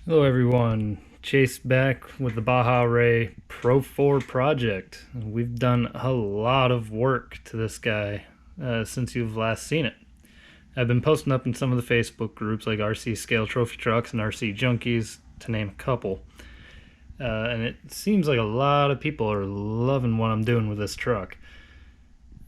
Hello everyone, Chase back with the Baja Rey Pro4 project. We've done a lot of work to this guy since you've last seen it. I've been posting up in some of the Facebook groups like RC Scale Trophy Trucks and RC Junkies, to name a couple. And it seems like a lot of people are loving what I'm doing with this truck.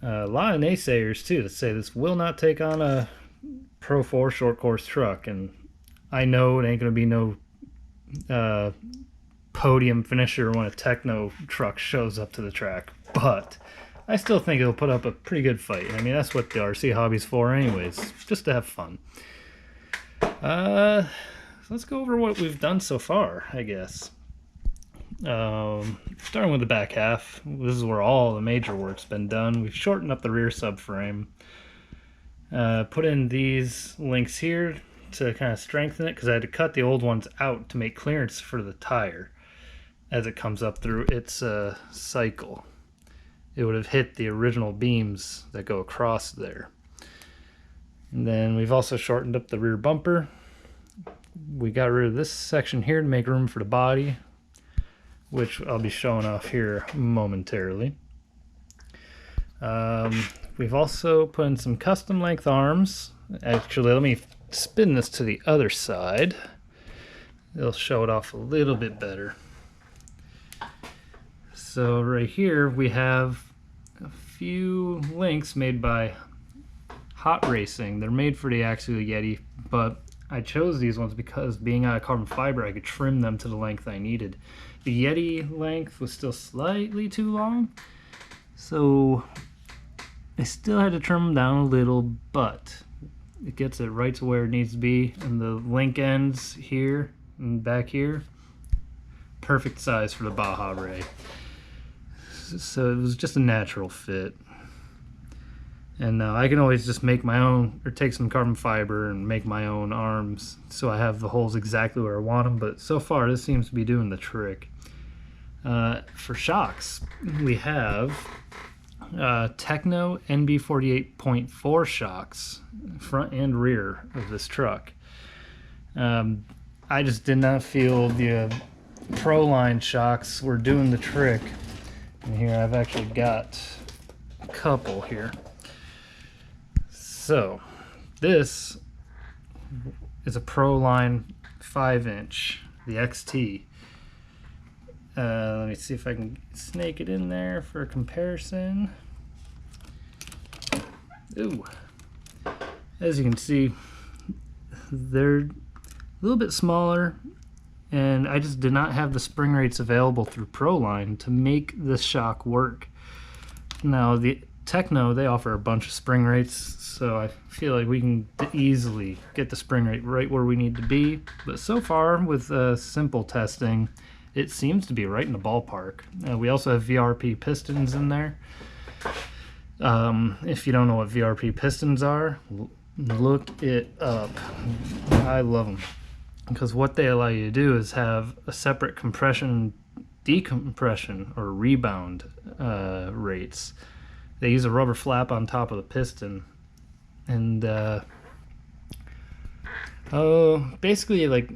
A lot of naysayers too that say this will not take on a Pro4 short course truck, and I know it ain't going to be no podium finisher when a Techno truck shows up to the track, but I still think it'll put up a pretty good fight. I mean, that's what the RC hobby's for anyways, just to have fun. So let's go over what we've done so far, I guess. Starting with the back half, this is where all the major work's been done. We've shortened up the rear subframe, put in these links here to kind of strengthen it, because I had to cut the old ones out to make clearance for the tire as it comes up through its cycle. It would have hit the original beams that go across there. And then we've also shortened up the rear bumper. We got rid of this section here to make room for the body, which I'll be showing off here momentarily. We've also put in some custom length arms. Actually, let me spin this to the other side. It'll show it off a little bit better. So right here we have a few links made by Hot Racing. They're made for the Axial Yeti, but I chose these ones because, being out of carbon fiber, I could trim them to the length I needed. The Yeti length was still slightly too long, so I still had to trim them down a little, but it gets it right to where it needs to be. And the link ends here and back here, perfect size for the Baja Rey. So it was just a natural fit. And now I can always just make my own, or take some carbon fiber and make my own arms, so I have the holes exactly where I want them. But so far this seems to be doing the trick. For shocks, we have Techno NB48.4 shocks, front and rear of this truck. I just did not feel the Pro line shocks were doing the trick. And here I've actually got a couple here. So this is a Pro line 5-inch, the XT. Let me see if I can snake it in there for a comparison. Ooh. As you can see, they're a little bit smaller, and I just did not have the spring rates available through Proline to make this shock work. Now, the Techno, they offer a bunch of spring rates, so I feel like we can easily get the spring rate right where we need to be. But so far, with simple testing, it seems to be right in the ballpark. We also have Vrp Pistons in there. If you don't know what Vrp Pistons are, look it up. I love them, because what they allow you to do is have a separate compression, decompression, or rebound rates. They use a rubber flap on top of the piston, and basically, like,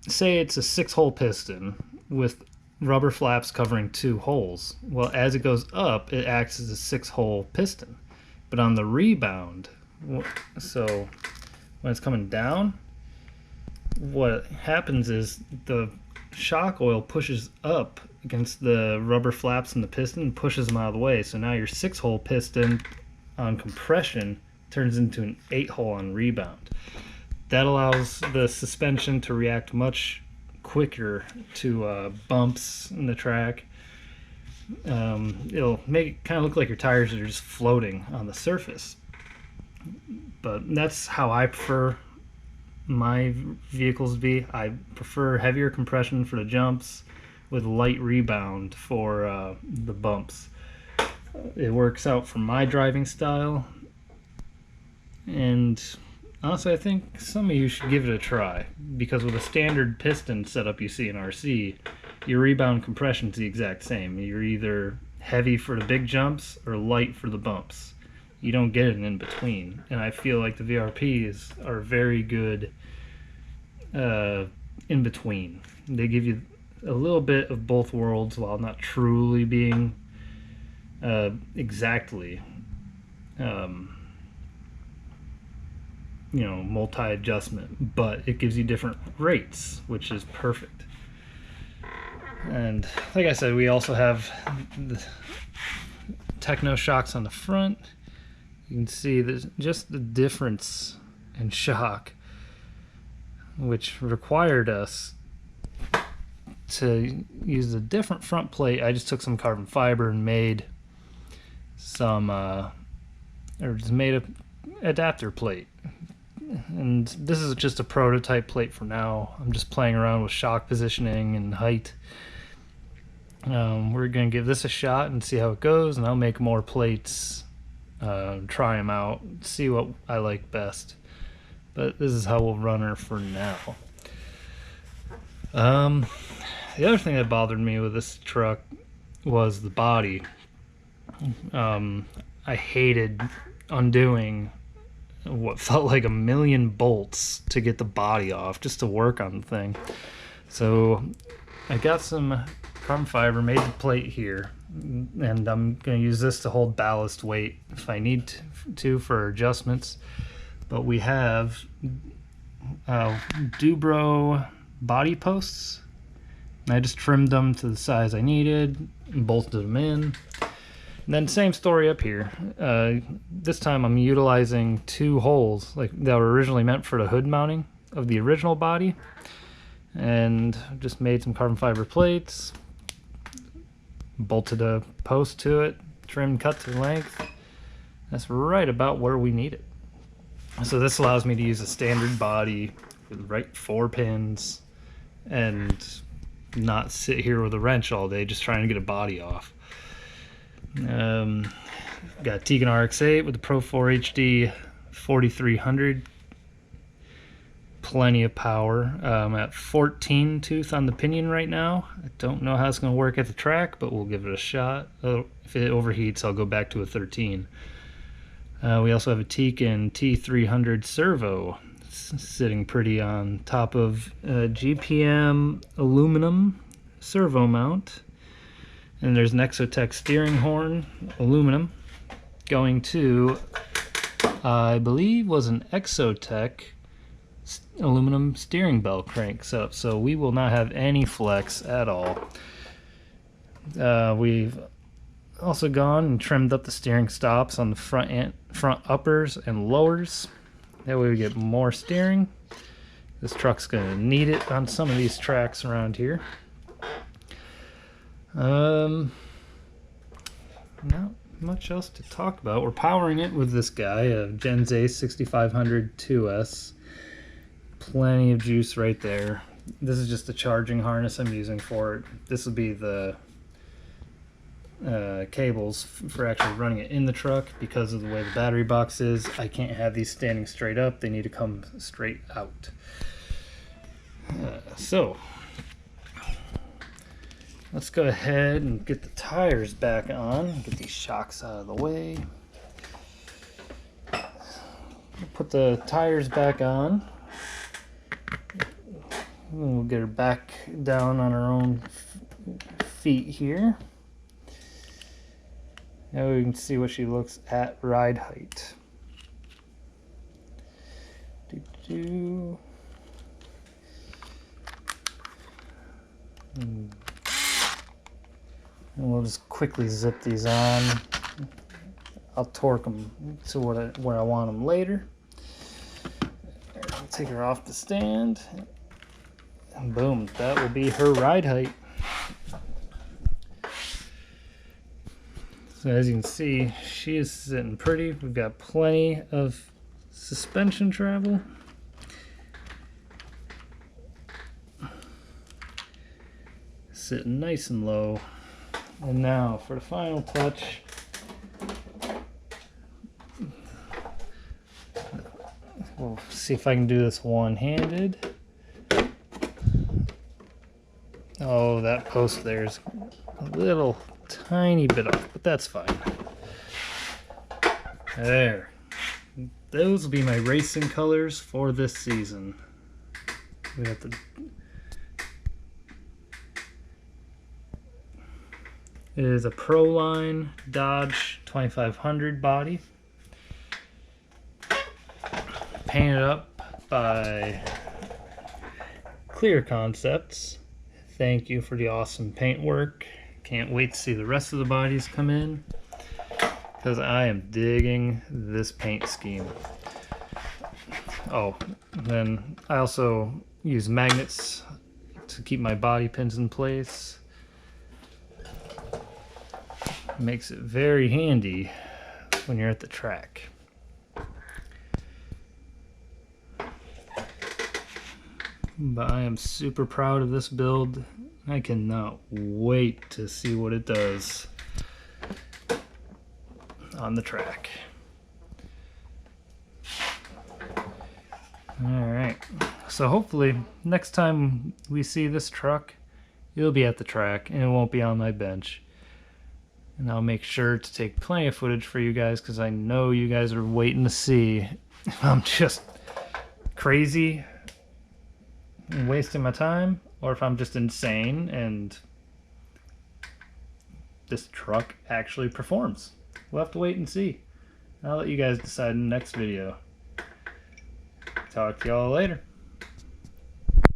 say it's a 6-hole piston with rubber flaps covering 2 holes. Well, as it goes up, it acts as a 6-hole piston. But on the rebound, so when it's coming down, what happens is the shock oil pushes up against the rubber flaps in the piston and pushes them out of the way. So now your 6-hole piston on compression turns into an 8-hole on rebound. That allows the suspension to react much quicker to bumps in the track. It'll make it kind of look like your tires are just floating on the surface. But that's how I prefer my vehicles to be. I prefer heavier compression for the jumps with light rebound for the bumps. It works out for my driving style, and honestly, I think some of you should give it a try, because with a standard piston setup you see in RC, your rebound compression is the exact same. You're either heavy for the big jumps or light for the bumps. You don't get it in between, and I feel like the VRPs are very good in between. They give you a little bit of both worlds while not truly being exactly multi-adjustment, but it gives you different rates, which is perfect. And like I said, we also have the Techno Shocks on the front. You can see there's just the difference in shock, which required us to use a different front plate. I just took some carbon fiber and made some made a adapter plate, and this is just a prototype plate for now. I'm just playing around with shock positioning and height. We're gonna give this a shot and see how it goes, and I'll make more plates, try them out, see what I like best. But this is how we'll run her for now. The other thing that bothered me with this truck was the body. I hated undoing what felt like a million bolts to get the body off, just to work on the thing. So I got some carbon fiber, made the plate here, and I'm going to use this to hold ballast weight if I need to for adjustments. But we have Dubro body posts. I just trimmed them to the size I needed and bolted them in. And then same story up here. This time I'm utilizing two holes that were originally meant for the hood mounting of the original body, and just made some carbon fiber plates, bolted a post to it, trimmed, cut to length. That's right about where we need it. So this allows me to use a standard body with the right 4 pins and not sit here with a wrench all day just trying to get a body off. Got Tegan RX-8 with the Pro4 HD 4300. Plenty of power. I'm at 14 tooth on the pinion right now. I don't know how it's going to work at the track, but we'll give it a shot. If it overheats, I'll go back to a 13. We also have a Tegan T300 servo sitting pretty on top of a GPM aluminum servo mount. And there's an Exotech steering horn, aluminum, going to, I believe, was an Exotech aluminum steering bell crank setup. So we will not have any flex at all. We've also gone and trimmed up the steering stops on the front uppers and lowers. That way we get more steering. This truck's gonna need it on some of these tracks around here. Not much else to talk about. We're powering it with this guy, a Genze 6500 2S. Plenty of juice right there. This is just the charging harness I'm using for it. This will be the cables for actually running it in the truck. Because of the way the battery box is, I can't have these standing straight up. They need to come straight out. So let's go ahead and get the tires back on. Get these shocks out of the way. Put the tires back on. We'll get her back down on her own feet here. Now we can see what she looks at ride height. And we'll just quickly zip these on. I'll torque them to where I want them later. I'll take her off the stand. And boom, that will be her ride height. So as you can see, she is sitting pretty. We've got plenty of suspension travel. Sitting nice and low. And now for the final touch. We'll see if I can do this one-handed. Oh, that post there is a little tiny bit off, but that's fine. There. Those will be my racing colors for this season. We got the It is a Proline Dodge 2500 body. Painted up by Clear Concepts. Thank you for the awesome paint work. Can't wait to see the rest of the bodies come in, because I am digging this paint scheme. Oh, then I also use magnets to keep my body pins in place. Makes it very handy when you're at the track. But I am super proud of this build. I cannot wait to see what it does on the track. Alright, so hopefully next time we see this truck, it'll be at the track and it won't be on my bench. And I'll make sure to take plenty of footage for you guys, because I know you guys are waiting to see if I'm just crazy and wasting my time, or if I'm just insane and this truck actually performs. We'll have to wait and see. I'll let you guys decide in the next video. Talk to y'all later.